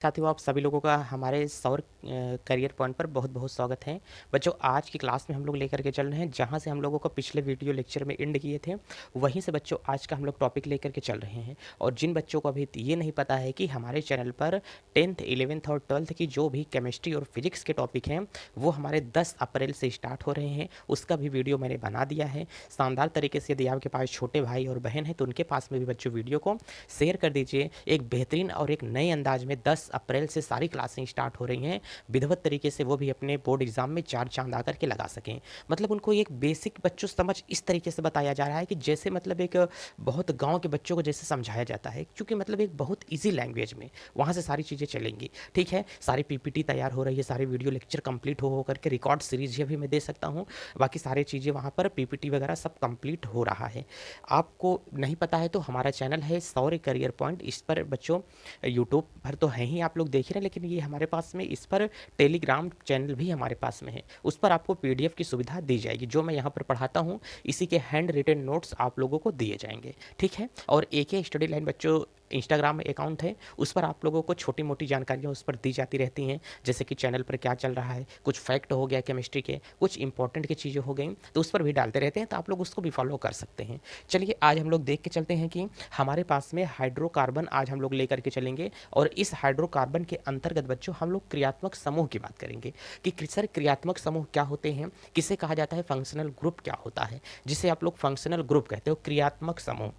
साथियों, आप सभी लोगों का हमारे सौर करियर पॉइंट पर बहुत-बहुत स्वागत है। बच्चों, आज की क्लास में हम लोग लेकर के चल रहे हैं, जहाँ से हम लोगों को पिछले वीडियो लेक्चर में एंड किए थे, वहीं से बच्चों आज का हम लोग टॉपिक लेकर के चल रहे हैं। और जिन बच्चों को अभी ये नहीं पता है कि हमारे चैनल पर 10th, 11th और 12th की जो भी केमिस्ट्री और फिजिक्स के टॉपिक हैं, वो हमारे 10 अप्रैल से स्टार्ट हो रहे हैं। उसका भी वीडियो मैंने बना दिया है। शानदार तरीके से यदि आपके पास छोटे भाई और बहन हैं, तो उनके पास में भी बच्चों वीडियो को शेयर कर दीजिए। एक बेहतरीन और एक नए अंदाज में 10 अप्रैल से सारी क्लासें स्टार्ट हो रही हैं। विधिवत तरीके से वो भी अपने बोर्ड एग्जाम में 4 चांद आकर के लगा सकें। मतलब उनको एक बेसिक बच्चों समझ इस तरीके से बताया जा रहा है कि जैसे मतलब एक बहुत गाँव के बच्चों को जैसे समझाया जाता है, क्योंकि मतलब एक बहुत ईजी लैंग्वेज में वहाँ से सारी चीज़ें चलेंगी। ठीक है, सारी पीपीटी तैयार हो रही है, सारे वीडियो लेक्चर कंप्लीट हो करके रिकॉर्ड सीरीज ये भी मैं दे सकता हूँ। बाकी सारी चीज़ें वहाँ पर पीपीटी वगैरह सब कंप्लीट हो रहा है। आपको नहीं पता है तो हमारा चैनल है सौर करियर पॉइंट। इस पर बच्चों यूट्यूब पर तो है ही, आप लोग देख रहे हैं, लेकिन ये हमारे पास में इस पर टेलीग्राम चैनल भी हमारे पास में है। उस पर आपको पीडीएफ की सुविधा दी जाएगी। जो मैं यहाँ पर पढ़ाता हूँ, इसी के हैंड रिटन नोट्स आप लोगों को दिए जाएंगे। ठीक है, और एक ही स्टडी लाइन बच्चों इंस्टाग्राम में अकाउंट है, उस पर आप लोगों को छोटी मोटी जानकारियाँ उस पर दी जाती रहती हैं, जैसे कि चैनल पर क्या चल रहा है, कुछ फैक्ट हो गया केमिस्ट्री के, कुछ इंपॉर्टेंट की चीज़ें हो गई, तो उस पर भी डालते रहते हैं, तो आप लोग उसको भी फॉलो कर सकते हैं। चलिए आज हम लोग देख के चलते हैं कि हमारे पास में हाइड्रोकार्बन आज हम लोग लेकर के चलेंगे। और इस हाइड्रोकार्बन के अंतर्गत बच्चों हम लोग क्रियात्मक समूह की बात करेंगे कि सर क्रियात्मक समूह क्या होते हैं, किसे कहा जाता है, फंक्शनल ग्रुप क्या होता है, जिसे आप लोग फंक्शनल ग्रुप कहते हो, क्रियात्मक समूह।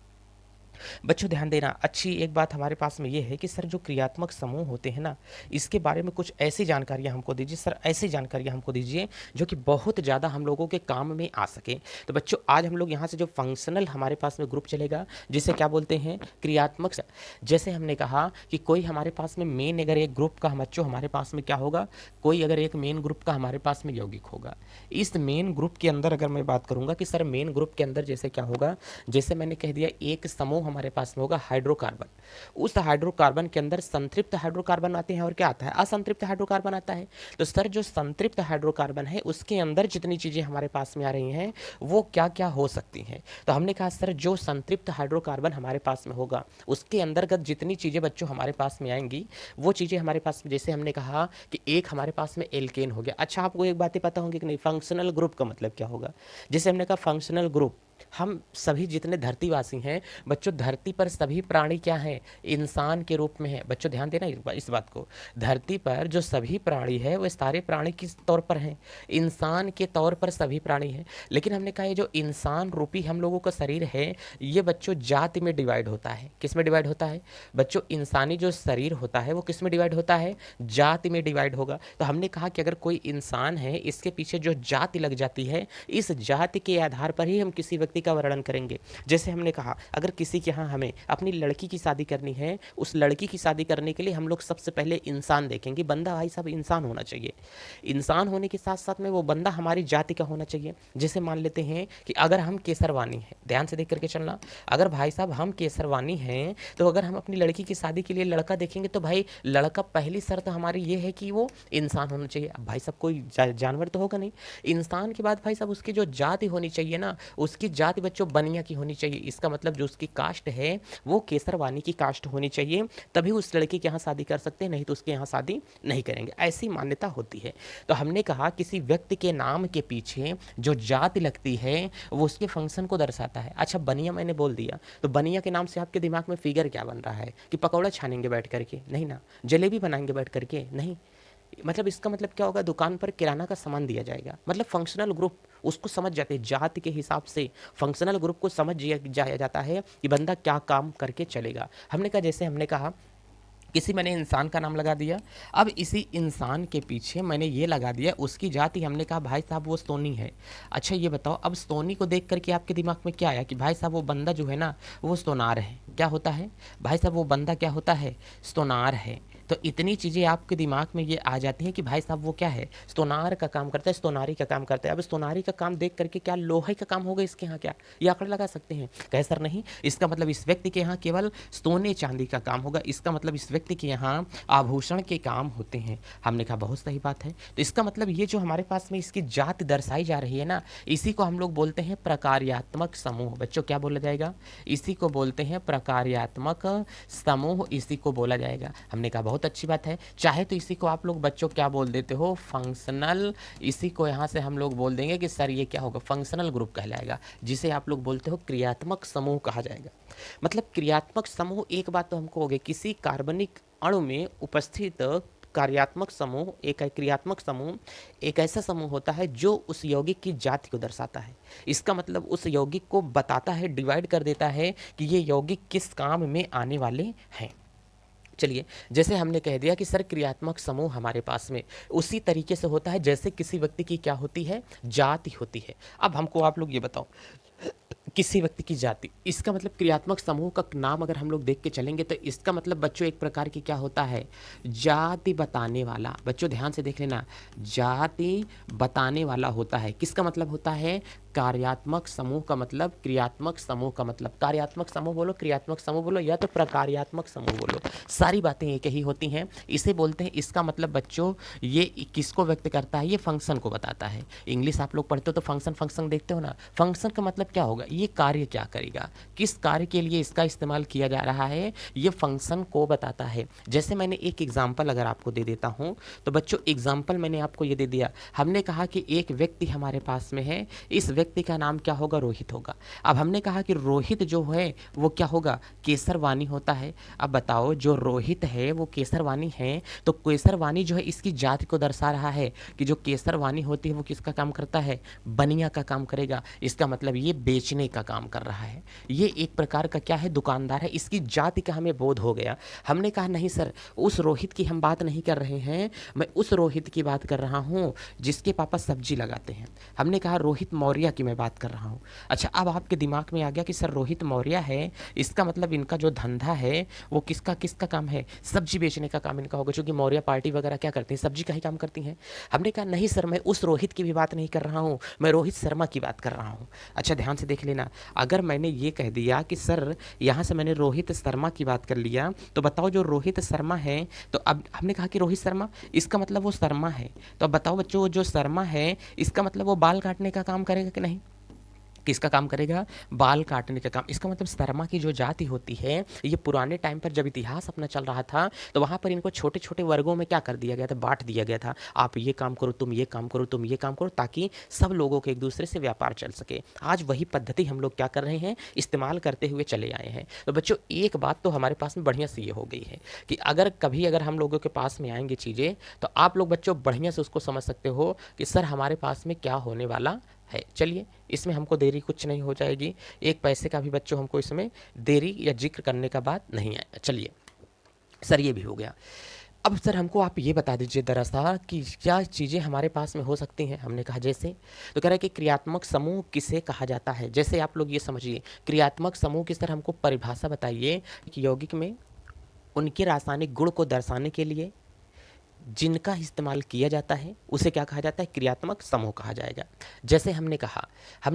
बच्चों ध्यान देना, अच्छी एक बात हमारे पास में ये है कि सर जो क्रियात्मक समूह होते हैं ना, इसके बारे में कुछ ऐसी जानकारियाँ हमको दीजिए सर, ऐसी जानकारियाँ हमको दीजिए जो कि बहुत ज़्यादा हम लोगों के काम में आ सके। तो बच्चों आज हम लोग यहाँ से जो फंक्शनल हमारे पास में ग्रुप चलेगा, जिसे क्या बोलते हैं, क्रियात्मक। जैसे हमने कहा कि कोई हमारे पास में मेन अगर एक ग्रुप का बच्चों हमारे पास में क्या होगा, कोई अगर एक मेन ग्रुप का हमारे पास में यौगिक होगा, इस मेन ग्रुप के अंदर अगर मैं बात करूंगा कि सर मेन ग्रुप के अंदर जैसे क्या होगा, जैसे मैंने कह दिया एक समूह हमारे पास में होगा हाइड्रोकार्बन। उस हाइड्रोकार्बन के अंदर संतृप्त हाइड्रोकार्बन आते हैं और क्या आता है, असंतृप्त हाइड्रोकार्बन आता है। तो सर जो संतृप्त हाइड्रोकार्बन है उसके अंदर जितनी चीजें हमारे पास में आ रही हैं वो क्या क्या हो सकती हैं। तो हमने कहा सर जो संतृप्त हाइड्रोकार्बन हमारे पास में होगा उसके अंतर्गत जितनी चीजें बच्चों हमारे पास में आएंगी, वो चीजें हमारे पास में, जैसे हमने कहा कि एक हमारे पास में एल्केन हो गया। अच्छा, आपको एक बातें पता होंगी कि नहीं, फंक्शनल ग्रुप का मतलब क्या होगा। जैसे हमने कहा फंक्शनल ग्रुप, हम सभी जितने धरतीवासी हैं बच्चों, धरती पर सभी प्राणी क्या हैं, इंसान के रूप में है। बच्चों ध्यान देना इस बात को, धरती पर जो सभी प्राणी है वो सारे प्राणी किस तौर पर हैं, इंसान के तौर पर सभी प्राणी हैं। लेकिन हमने कहा ये जो इंसान रूपी हम लोगों का शरीर है, ये बच्चों जाति में डिवाइड होता है। किस में डिवाइड होता है बच्चों, इंसानी जो शरीर होता है वो किस में डिवाइड होता है, जाति में डिवाइड होगा। तो हमने कहा कि अगर कोई इंसान है, इसके पीछे जो जाति लग जाती है, इस जाति के आधार पर ही हम किसी व्यक्ति का वर्णन करेंगे। जैसे हमने कहा अगर किसी के यहाँ हमें अपनी लड़की की शादी करनी है, उस लड़की की शादी करने के लिए हम लोग सबसे पहले इंसान देखेंगे, बंदा भाई साहब इंसान होना चाहिए। इंसान होने के साथ साथ में वो बंदा हमारी जाति का होना चाहिए। जैसे मान लेते हैं कि अगर हम केसरवानी हैं, ध्यान से देख करके चलना, अगर भाई साहब हम केसरवानी हैं, तो अगर हम अपनी लड़की की शादी के लिए लड़का देखेंगे तो भाई लड़का पहली शर्त हमारी ये है कि वो इंसान होना चाहिए। अब भाई साहब कोई जानवर तो होगा नहीं, इंसान के बाद भाई साहब उसकी जो जाति होनी चाहिए ना, उसकी जाति बच्चों बनिया की होनी चाहिए। इसका मतलब जो उसकी कास्ट है वो केसरवानी की कास्ट होनी चाहिए, तभी उस लड़की के यहाँ शादी कर सकते हैं, नहीं तो उसके यहाँ शादी नहीं करेंगे, ऐसी मान्यता होती है। तो हमने कहा किसी व्यक्ति के नाम के पीछे जो जाति लगती है वो उसके फंक्शन को दर्शाता है। अच्छा, बनिया मैंने बोल दिया, तो बनिया के नाम से आपके दिमाग में फिगर क्या बन रहा है कि पकौड़ा छानेंगे बैठ करके, नहीं ना, जलेबी बनाएंगे बैठ करके, नहीं। मतलब इसका मतलब क्या होगा, दुकान पर किराना का सामान दिया जाएगा। मतलब फंक्शनल ग्रुप उसको समझ जाते हैं, जाति के हिसाब से फंक्शनल ग्रुप को समझ जाया जाता है कि बंदा क्या काम करके चलेगा। हमने कहा जैसे हमने कहा किसी मैंने इंसान का नाम लगा दिया, अब इसी इंसान के पीछे मैंने ये लगा दिया उसकी जाति, हमने कहा भाई साहब वो स्तोनी है। अच्छा ये बताओ, अब स्तोनी को देख करके आपके दिमाग में क्या आया कि भाई साहब वो बंदा जो है ना वो स्तोनार है। क्या होता है भाई साहब, वो बंदा क्या होता है, स्तोनार है। तो इतनी चीज़ें आपके दिमाग में ये आ जाती हैं कि भाई साहब वो क्या है, स्तोनार का काम करता है, स्तोनारी का काम करता है। अब स्तोनारी का काम देख करके क्या लोहे का काम होगा इसके यहाँ, क्या ये आंकड़ा लगा सकते हैं, कहे सर नहीं, इसका मतलब इस व्यक्ति के यहाँ केवल सोने चांदी का काम होगा, इसका मतलब इस व्यक्ति के यहाँ आभूषण के काम होते हैं। हमने कहा बहुत सही बात है। तो इसका मतलब ये जो हमारे पास में इसकी जाति दर्शाई जा रही है ना, इसी को हम लोग बोलते हैं प्रकार्यात्मक समूह। बच्चों क्या बोला जाएगा, इसी को बोलते हैं प्रकार्यात्मक समूह, इसी को बोला जाएगा। हमने कहा बहुत बहुत अच्छी बात है। चाहे तो इसी को आप लोग बच्चों क्या बोल देते हो, फंक्शनल। इसी को यहाँ से हम लोग बोल देंगे कि सर ये क्या होगा, फंक्शनल ग्रुप कहलाएगा, जिसे आप लोग बोलते हो क्रियात्मक समूह कहा जाएगा। मतलब क्रियात्मक समूह, एक बात तो हमको हो गई, किसी कार्बनिक अणु में उपस्थित कार्यात्मक समूह, एक क्रियात्मक समूह एक ऐसा समूह होता है जो उस यौगिक की जाति को दर्शाता है। इसका मतलब उस यौगिक को बताता है, डिवाइड कर देता है कि ये यौगिक किस काम में आने वाले हैं। चलिए, जैसे हमने कह दिया कि सर क्रियात्मक समूह हमारे पास में उसी तरीके से होता है जैसे किसी व्यक्ति की क्या होती है, जाति होती है। अब हमको आप लोग ये बताओ, किसी व्यक्ति की जाति, इसका मतलब क्रियात्मक समूह का नाम अगर हम लोग देख के चलेंगे तो इसका मतलब बच्चों एक प्रकार की क्या होता है, जाति बताने वाला। बच्चों ध्यान से देख लेना, जाति बताने वाला होता है। किसका मतलब होता है, कार्यात्मक समूह का मतलब, क्रियात्मक समूह का मतलब। कार्यात्मक समूह बोलो, क्रियात्मक समूह बोलो, या तो प्रकार्यात्मक समूह बोलो, सारी बातें एक ही होती हैं। इसे बोलते हैं, इसका मतलब बच्चों ये किसको व्यक्त करता है, ये फंक्शन को बताता है। इंग्लिश आप लोग पढ़ते हो तो फंक्शन फंक्शन देखते हो ना, फंक्शन का मतलब क्या होगा, ये कार्य क्या करेगा, किस कार्य के लिए इसका इस्तेमाल किया जा रहा है, ये फंक्शन को बताता है। जैसे मैंने एक एग्जाम्पल अगर आपको दे देता हूं तो बच्चों एग्जाम्पल मैंने आपको ये दे दिया। हमने कहा कि एक व्यक्ति हमारे पास में है, इस व्यक्ति का नाम क्या होगा, रोहित होगा। अब हमने कहा कि रोहित जो है वो क्या होगा, केसरवानी होता है। अब बताओ, जो रोहित है वो केसरवानी है, तो केसरवानी जो है इसकी जाति को दर्शा रहा है कि जो केसरवानी होती है वो किसका काम करता है, बनिया का काम करेगा। इसका मतलब ये बेचने का काम कर रहा है, ये एक प्रकार का क्या है, दुकानदार है। इसकी जाति का हमें बोध हो गया। हमने कहा नहीं सर, उस रोहित की हम बात नहीं कर रहे हैं, मैं उस रोहित की बात कर रहा हूं जिसके पापा सब्जी लगाते हैं। हमने कहा रोहित मौर्य की मैं बात कर रहा हूं। अच्छा, अब आपके दिमाग में आ गया कि सर रोहित मौर्य है, इसका मतलब इनका जो धंधा है वो किसका किसका काम है, सब्जी बेचने का काम इनका होगा, क्योंकि मौर्य पार्टी वगैरह क्या करती है, सब्जी का ही काम करती हैं। हमने कहा नहीं सर, मैं उस रोहित की भी बात नहीं कर रहा हूं, मैं रोहित शर्मा की बात कर रहा हूं। अच्छा, ध्यान से देख लेना, अगर मैंने ये कह दिया कि सर यहाँ से मैंने रोहित शर्मा की बात कर लिया, तो बताओ जो रोहित शर्मा है, तो अब हमने कहा कि रोहित शर्मा, इसका मतलब वो शर्मा है। तो अब बताओ बच्चों, जो शर्मा है इसका मतलब वो बाल काटने का काम करेगा कि नहीं, किसका काम करेगा, बाल काटने का काम। इसका मतलब शर्मा की जो जाति होती है, ये पुराने टाइम पर जब इतिहास अपना चल रहा था तो वहाँ पर इनको छोटे छोटे वर्गों में क्या कर दिया गया था, बांट दिया गया था। आप ये काम करो, तुम ये काम करो, तुम ये काम करो, ताकि सब लोगों के एक दूसरे से व्यापार चल सके। आज वही पद्धति हम लोग क्या कर रहे हैं, इस्तेमाल करते हुए चले आए हैं। तो बच्चों एक बात तो हमारे पास में बढ़िया सी ये हो गई है कि अगर कभी अगर हम लोगों के पास में आएंगे चीज़ें, तो आप लोग बच्चों बढ़िया से उसको समझ सकते हो कि सर हमारे पास में क्या होने वाला है। चलिए, इसमें हमको देरी कुछ नहीं हो जाएगी, एक पैसे का भी बच्चों हमको इसमें देरी या जिक्र करने का बात नहीं है। चलिए सर, ये भी हो गया। अब सर हमको आप ये बता दीजिए दरअसल कि क्या चीज़ें हमारे पास में हो सकती हैं। हमने कहा जैसे, तो कह रहा है कि क्रियात्मक समूह किसे कहा जाता है। जैसे आप लोग ये समझिए, क्रियात्मक समूह की सर हमको परिभाषा बताइए कि यौगिक में उनके रासायनिक गुण को दर्शाने के लिए जिनका इस्तेमाल किया जाता है उसे क्या कहा जाता है, क्रियात्मक समूह कहा जाएगा। जैसे हमने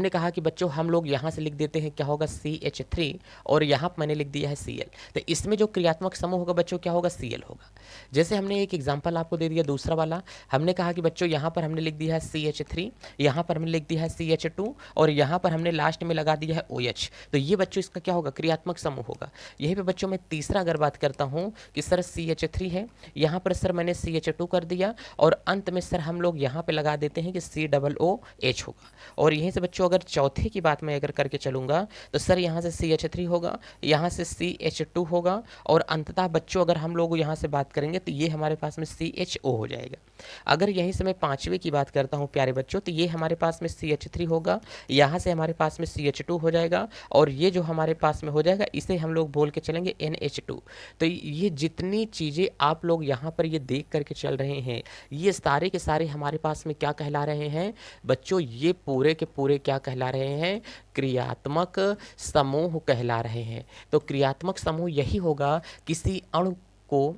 कहा कि बच्चों हम लोग यहाँ से लिख देते हैं क्या होगा, CH3, और यहाँ पर मैंने लिख दिया है Cl, तो इसमें जो क्रियात्मक समूह होगा बच्चों क्या होगा, Cl होगा। जैसे हमने एक एग्जाम्पल आपको दे दिया दूसरा वाला, हमने कहा कि बच्चों यहाँ पर हमने लिख दिया है CH3, यहाँ पर हमने लिख दिया है CH2, और यहाँ पर हमने लास्ट में लगा दिया है OH। तो ये बच्चों इसका क्या होगा, क्रियात्मक समूह होगा। यहीं पर बच्चों मैं तीसरा अगर बात करता हूँ कि सर CH3 है, यहाँ पर सर मैंने CH2 कर दिया, और अंत में सर हम लोग यहाँ पे लगा देते हैं कि COOH होगा। और यहीं से बच्चों अगर चौथे की बात मैं अगर करके चलूँगा तो सर यहाँ से CH3 होगा, यहाँ से CH2 होगा, और अंततः बच्चों अगर हम लोग यहाँ से बात करेंगे तो ये हमारे पास में CHO हो जाएगा। अगर यहीं से मैं पाँचवें की बात करता हूँ प्यारे बच्चों, तो ये हमारे पास में CH3 होगा, यहाँ से हमारे पास में CH2 हो जाएगा, और ये जो हमारे पास में हो जाएगा इसे हम लोग बोल के चलेंगे NH2। तो ये जितनी चीज़ें आप लोग यहाँ पर ये देख करके चल रहे हैं, ये सारे के सारे हमारे पास में क्या कहला रहे हैं बच्चों, ये पूरे के पूरे क्या कहला रहे हैं, क्रियात्मक समूह कहला रहे हैं। तो क्रियात्मक समूह यही होगा किसी अणु को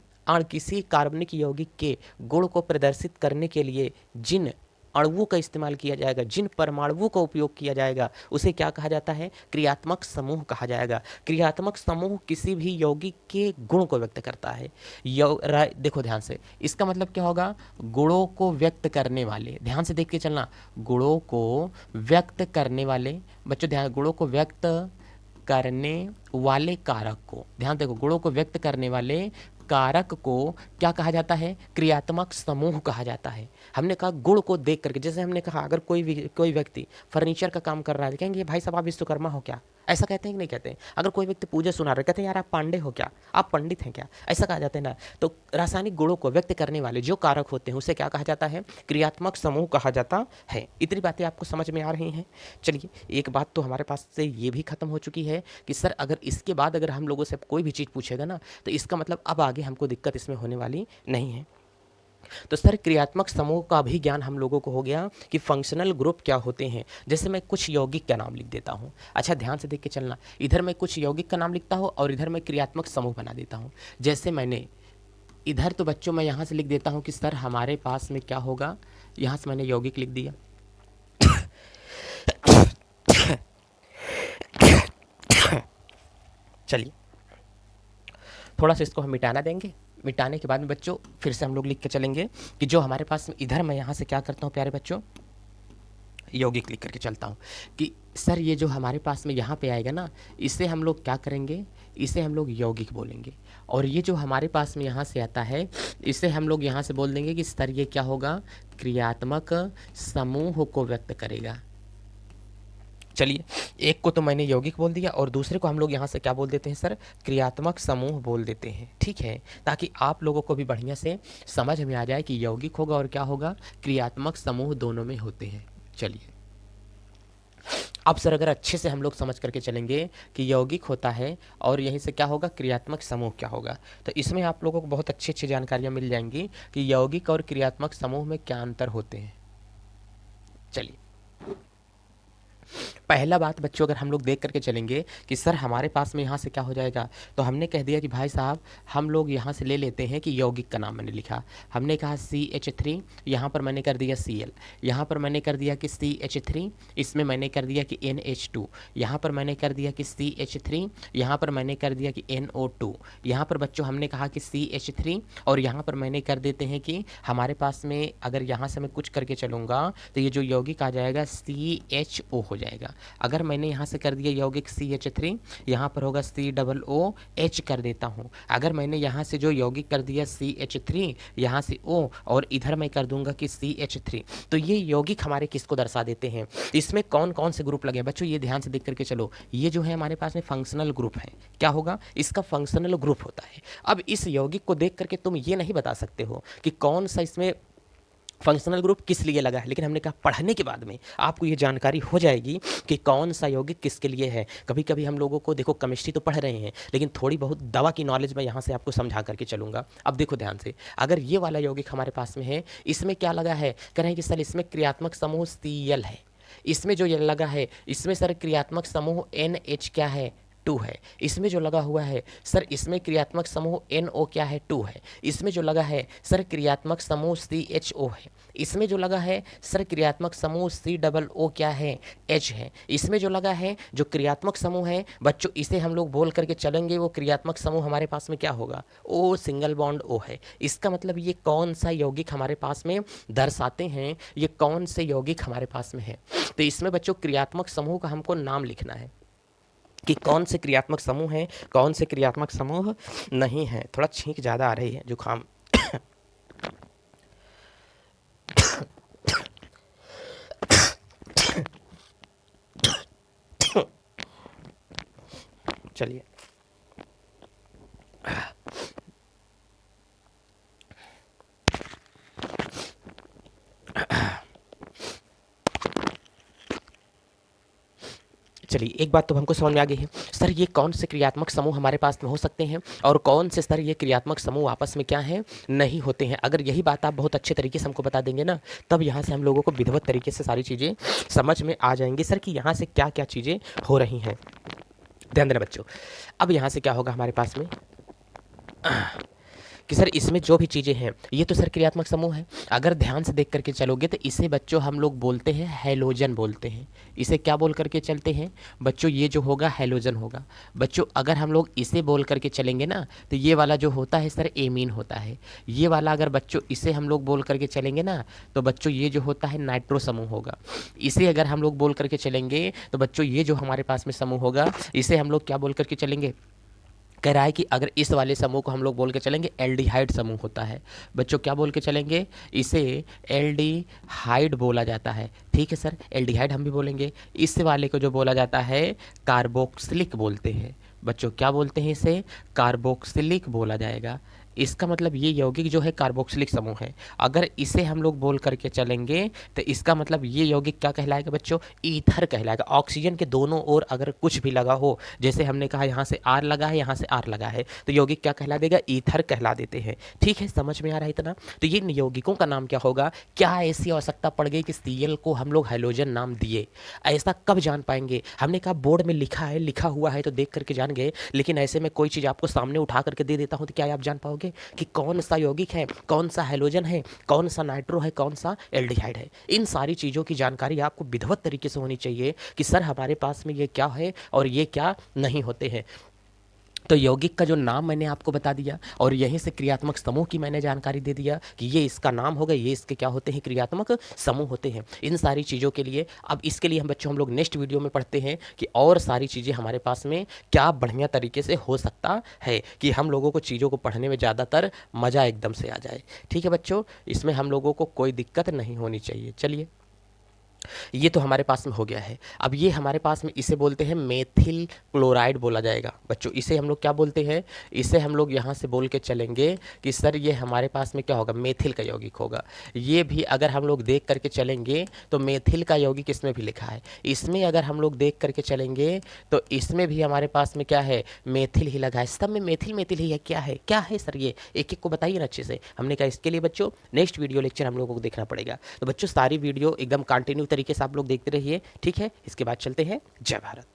किसी कार्बनिक यौगिक के गुण को प्रदर्शित करने के लिए जिन अणुओं का इस्तेमाल किया जाएगा, जिन परमाणुओं का उपयोग किया जाएगा, उसे क्या कहा जाता है, क्रियात्मक समूह कहा जाएगा। क्रियात्मक समूह किसी भी यौगिक के गुण को व्यक्त करता है। देखो ध्यान से, इसका मतलब क्या होगा, गुणों को व्यक्त करने वाले, ध्यान से देख के चलना, गुणों को व्यक्त करने वाले बच्चों, ध्यान, गुणों को व्यक्त करने वाले कारक को, ध्यान देखो, गुणों को व्यक्त करने वाले कारक को क्या कहा जाता है? क्रियात्मक समूह कहा जाता है। हमने कहा गुण को देख करके, जैसे हमने कहा अगर कोई व्यक्ति फर्नीचर का काम कर रहा है, कहेंगे भाई साहब आप विश्वकर्मा हो क्या? ऐसा कहते हैं कि नहीं कहते हैं? अगर कोई व्यक्ति पूजा सुना रहे, कहते हैं यार आप पांडे हो क्या, आप पंडित हैं क्या, ऐसा कहा जाता है ना। तो रासायनिक गुणों को व्यक्त करने वाले जो कारक होते हैं उसे क्या कहा जाता है? क्रियात्मक समूह कहा जाता है। इतनी बातें आपको समझ में आ रही हैं? चलिए, एक बात तो हमारे पास से ये भी खत्म हो चुकी है कि सर अगर इसके बाद अगर हम लोगों से कोई भी चीज़ पूछेगा ना, तो इसका मतलब अब आगे हमको दिक्कत इसमें होने वाली नहीं है। तो सर क्रियात्मक समूह का भी ज्ञान हम लोगों को हो गया कि फंक्शनल ग्रुप क्या होते हैं। जैसे मैं कुछ यौगिक का नाम लिख देता हूँ, अच्छा ध्यान से देख के चलना, इधर मैं कुछ यौगिक का नाम लिखता हूँ और इधर मैं क्रियात्मक समूह बना देता हूँ। जैसे मैंने इधर तो बच्चों मैं यहाँ से लिख देता हूँ कि सर हमारे पास में क्या होगा, यहाँ से मैंने यौगिक लिख दिया। चलिए थोड़ा सा इसको हम मिटाना देंगे, मिटाने के बाद में बच्चों फिर से हम लोग लिख के चलेंगे कि जो हमारे पास में इधर मैं यहाँ से क्या करता हूँ प्यारे बच्चों, यौगिक लिख करके चलता हूँ कि सर ये जो हमारे पास में यहाँ पे आएगा ना, इसे हम लोग क्या करेंगे, इसे हम लोग यौगिक बोलेंगे। और ये जो हमारे पास में यहाँ से आता है, इसे हम लोग यहाँ से बोल देंगे कि सर ये क्या होगा, क्रियात्मक समूह को व्यक्त करेगा। चलिए, एक को तो मैंने यौगिक बोल दिया और दूसरे को हम लोग यहाँ से क्या बोल देते हैं सर, क्रियात्मक समूह बोल देते हैं। ठीक है, ताकि आप लोगों को भी बढ़िया से समझ में आ जाए कि यौगिक होगा और क्या होगा, क्रियात्मक समूह दोनों में होते हैं। चलिए अब सर अगर अच्छे से हम लोग समझ करके चलेंगे कि यौगिक होता है और यहीं से क्या होगा, क्रियात्मक समूह क्या होगा, तो इसमें आप लोगों को बहुत अच्छी अच्छी जानकारियाँ मिल जाएंगी कि यौगिक और क्रियात्मक समूह में क्या अंतर होते हैं। चलिए पहला बात बच्चों अगर हम लोग देख करके चलेंगे कि सर हमारे पास में यहाँ से क्या हो जाएगा, तो हमने कह दिया कि भाई साहब हम लोग यहाँ से ले लेते हैं कि यौगिक का नाम मैंने लिखा, हमने कहा CH3, यहाँ पर मैंने कर दिया Cl, यहाँ पर मैंने कर दिया कि CH3, इसमें मैंने कर दिया कि NH2, यहाँ पर मैंने कर दिया कि CH3, यहाँ पर मैंने कर दिया कि NO2, यहाँ पर बच्चों हमने कहा कि CH3 और यहाँ पर मैंने कर देते हैं कि हमारे पास में अगर यहाँ से मैं कुछ करके चलूँगा तो ये जो यौगिक आ जाएगा CHO हो जाएगा। अगर मैंने यहाँ से कर दिया यौगिक CH3, यहाँ पर होगा COOH कर देता हूँ। अगर मैंने यहाँ से जो यौगिक कर दिया CH3, यहाँ से O और इधर मैं कर दूंगा कि CH3, तो ये यौगिक हमारे किसको दर्शा देते हैं, इसमें कौन कौन से ग्रुप लगे बच्चों, ये ध्यान से देख करके चलो। ये जो है हमारे पास में फंक्शनल ग्रुप है, क्या होगा, इसका फंक्शनल ग्रुप होता है। अब इस यौगिक को देख करके तुम ये नहीं बता सकते हो कि कौन सा इसमें फंक्शनल ग्रुप किस लिए लगा है, लेकिन हमने कहा पढ़ने के बाद में आपको ये जानकारी हो जाएगी कि कौन सा यौगिक किसके लिए है। कभी कभी हम लोगों को देखो केमिस्ट्री तो पढ़ रहे हैं, लेकिन थोड़ी बहुत दवा की नॉलेज मैं यहाँ से आपको समझा करके चलूँगा। अब देखो ध्यान से, अगर ये वाला यौगिक हमारे पास में है, इसमें क्या लगा है, कह रहे हैं कि सर इसमें क्रियात्मक समूह Cl है, इसमें जो ये लगा है इसमें सर क्रियात्मक समूह NH क्या है, 2 है, इसमें जो लगा हुआ है सर इसमें क्रियात्मक समूह NO क्या है, 2 है, इसमें जो लगा है सर क्रियात्मक समूह CHO है, इसमें जो लगा है सर क्रियात्मक समूह COO क्या है, H है, इसमें जो लगा है जो क्रियात्मक समूह है बच्चों इसे हम लोग बोल करके चलेंगे, वो क्रियात्मक समूह हमारे पास में क्या होगा, O सिंगल बॉन्ड O है। इसका मतलब ये कौन सा यौगिक हमारे पास में दर्शाते हैं, ये कौन से यौगिक हमारे पास में है। तो इसमें बच्चों क्रियात्मक समूह का हमको नाम लिखना है कि कौन से क्रियात्मक समूह हैं, कौन से क्रियात्मक समूह नहीं है। थोड़ा छींक ज़्यादा आ रही है, जुकाम। चलिए चलिए एक बात तो हमको समझ में आ गई है, सर ये कौन से क्रियात्मक समूह हमारे पास में हो सकते हैं और कौन से सर ये क्रियात्मक समूह आपस में क्या हैं, नहीं होते हैं। अगर यही बात आप बहुत अच्छे तरीके से हमको बता देंगे ना, तब यहाँ से हम लोगों को विधिवत तरीके से सारी चीज़ें समझ में आ जाएंगी सर कि यहाँ से क्या क्या चीज़ें हो रही हैं। ध्यान देना बच्चों, अब यहाँ से क्या होगा हमारे पास में कि सर इसमें जो भी चीज़ें हैं ये तो सर क्रियात्मक समूह है। अगर ध्यान से देख करके चलोगे तो इसे बच्चों हम लोग बोलते हैं हैलोजन बोलते हैं। इसे क्या बोल करके चलते हैं बच्चों, ये जो होगा हैलोजन होगा। बच्चों अगर हम लोग इसे बोल करके चलेंगे ना तो ये वाला जो होता है सर एमीन होता है। ये वाला अगर बच्चों इसे हम लोग बोल करके चलेंगे ना तो बच्चों ये जो होता है नाइट्रो समूह होगा। इसे अगर हम लोग बोल करके चलेंगे तो बच्चों ये जो हमारे पास में समूह होगा इसे हम लोग क्या बोल करके चलेंगे, कह रहा है कि अगर इस वाले समूह को हम लोग बोल के चलेंगे एल्डिहाइड समूह होता है। बच्चों क्या बोल के चलेंगे, इसे एल्डिहाइड बोला जाता है। ठीक है सर, एल्डिहाइड हम भी बोलेंगे। इस वाले को जो बोला जाता है कार्बोक्सिलिक बोलते हैं। बच्चों क्या बोलते हैं, इसे कार्बोक्सिलिक बोला जाएगा। इसका मतलब ये यौगिक जो है कार्बोक्सिलिक समूह है। अगर इसे हम लोग बोल करके चलेंगे तो इसका मतलब ये यौगिक क्या कहलाएगा बच्चों, ईथर कहलाएगा। ऑक्सीजन के दोनों ओर अगर कुछ भी लगा हो, जैसे हमने कहा यहाँ से आर लगा है, यहाँ से आर लगा है, तो यौगिक क्या कहला देगा, ईथर कहला देते हैं। ठीक है, समझ में आ रहा है इतना। तो ये यौगिकों का नाम क्या होगा, क्या ऐसी आवश्यकता पड़ गई कि सीएल को हम लोग हाइड्रोजन नाम दिए, ऐसा कब जान पाएंगे। हमने कहा बोर्ड में लिखा है, लिखा हुआ है तो देख करके जान गए, लेकिन ऐसे में कोई चीज़ आपको सामने उठा करके दे देता हूँ तो क्या आप जान पाओगे कि कौन सा यौगिक है, कौन सा हैलोजन है, कौन सा नाइट्रो है, कौन सा एल्डिहाइड है। इन सारी चीज़ों की जानकारी आपको विधिवत तरीके से होनी चाहिए कि सर हमारे पास में ये क्या है और ये क्या नहीं होते हैं। तो यौगिक का जो नाम मैंने आपको बता दिया और यहीं से क्रियात्मक समूह की मैंने जानकारी दे दिया कि ये इसका नाम होगा, ये इसके क्या होते हैं, क्रियात्मक समूह होते हैं। इन सारी चीज़ों के लिए अब इसके लिए हम लोग नेक्स्ट वीडियो में पढ़ते हैं कि और सारी चीज़ें हमारे पास में क्या बढ़िया तरीके से हो सकता है कि हम लोगों को चीज़ों को पढ़ने में ज़्यादातर मज़ा एकदम से आ जाए। ठीक है बच्चों, इसमें हम लोगों को कोई दिक्कत नहीं होनी चाहिए। चलिए, ये तो हमारे पास में हो गया है। अब ये हमारे पास में इसे बोलते हैं मेथिल क्लोराइड बोला जाएगा। बच्चों इसे हम लोग क्या बोलते हैं, इसे हम लोग यहाँ से बोल के चलेंगे कि सर ये हमारे पास में क्या होगा, मेथिल का यौगिक होगा। ये भी अगर हम लोग देख करके चलेंगे तो मेथिल का यौगिक इसमें भी लिखा है। इसमें अगर हम लोग देख करके चलेंगे तो इसमें भी हमारे पास में क्या है, मेथिल ही लगा है। सब में मेथिल मेथिल ही है। क्या है सर ये, एक एक को बताइए ना अच्छे से। हमने कहा इसके लिए बच्चों नेक्स्ट वीडियो लेक्चर हम लोगों को देखना पड़ेगा। तो बच्चों सारी वीडियो एकदम कंटिन्यू तरीके से आप लोग देखते रहिए। ठीक है, इसके बाद चलते हैं। जय भारत।